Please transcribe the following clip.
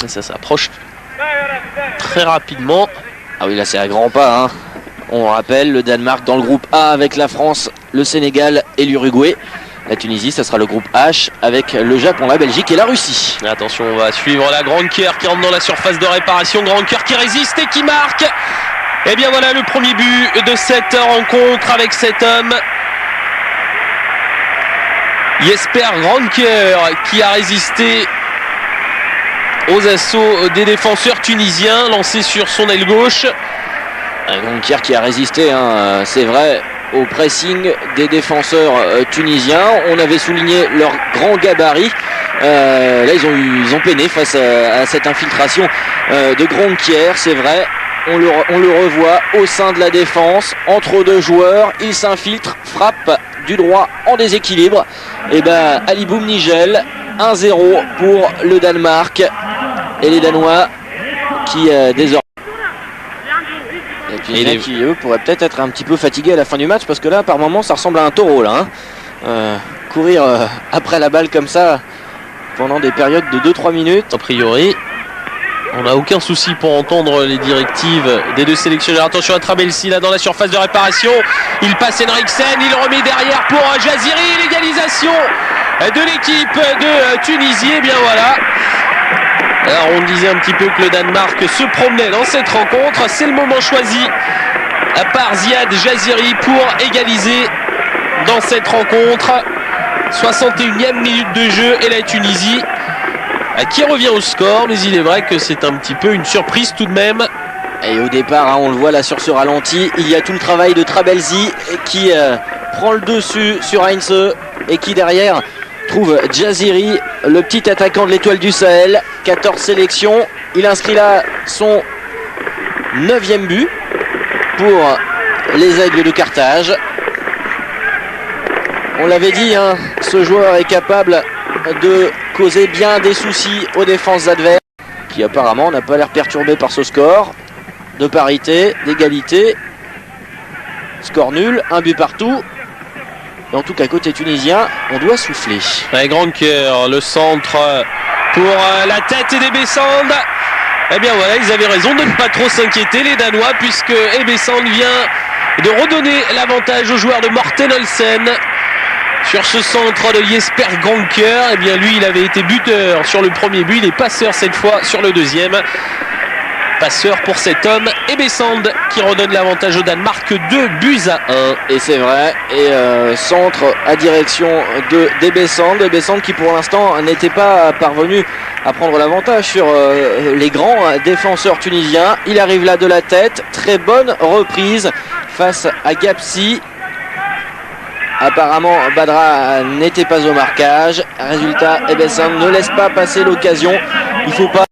Ça s'approche très rapidement. Ah oui, là c'est à grands pas, hein. On rappelle le Danemark dans le groupe A avec la France, le Sénégal et l'Uruguay. La Tunisie, ça sera le groupe H avec le Japon, la Belgique et la Russie. Attention, on va suivre la Granker qui rentre dans la surface de réparation. Granker qui résiste et qui marque. Et bien voilà le premier but de cette rencontre avec cet homme. Jesper Granker qui a résisté aux assauts des défenseurs tunisiens, lancé sur son aile gauche. Granker qui a résisté, hein, c'est vrai, au pressing des défenseurs tunisiens. On avait souligné leur grand gabarit. Là ils ont peiné face à cette infiltration de Granker, c'est vrai. On le revoit au sein de la défense, entre deux joueurs, il s'infiltre, frappe du droit en déséquilibre. Et ben Ali Boum Nigel, 1-0 pour le Danemark et les Danois qui désormais. Et puis les qui eux pourraient peut-être être un petit peu fatigués à la fin du match parce que là par moment ça ressemble à un taureau là. Hein. Courir après la balle comme ça pendant des périodes de 2-3 minutes. A priori. On n'a aucun souci pour entendre les directives des deux sélectionneurs. Attention à Trabelsi là dans la surface de réparation. Il passe Henriksen, il remet derrière pour Jaziri. L'égalisation de l'équipe de Tunisie. Et bien voilà. Alors on disait un petit peu que le Danemark se promenait dans cette rencontre. C'est le moment choisi par Ziad Jaziri pour égaliser dans cette rencontre. 61e minute de jeu et la Tunisie qui revient au score, mais il est vrai que c'est un petit peu une surprise tout de même. Et au départ, hein, on le voit là sur ce ralenti, il y a tout le travail de Trabelsi qui prend le dessus sur Heinze et qui derrière trouve Jaziri, le petit attaquant de l'Étoile du Sahel. 14 sélections, il inscrit là son 9e but pour les Aigles de Carthage. On l'avait dit, hein, ce joueur est capable de causer bien des soucis aux défenses adverses, qui apparemment n'a pas l'air perturbé par ce score de parité, d'égalité. Score nul, un but partout. Et en tout cas côté tunisien, on doit souffler. Ouais, Granker, le centre pour la tête d'Ebessand. Eh bien voilà, ils avaient raison de ne pas trop s'inquiéter les Danois, puisque Ebessand vient de redonner l'avantage aux joueurs de Morten Olsen. Sur ce centre de Jesper Granker, eh bien lui il avait été buteur sur le premier but, il est passeur cette fois sur le deuxième. Passeur pour cet homme, Ebessand qui redonne l'avantage au Danemark, 2-1. Et c'est vrai, et centre à direction d'Ebessand, Ebessand qui pour l'instant n'était pas parvenu à prendre l'avantage sur les grands défenseurs tunisiens. Il arrive là de la tête, très bonne reprise face à Gapsi. Apparemment Badra n'était pas au marquage. Résultat, Ebessand ne laisse pas passer l'occasion. Il ne faut pas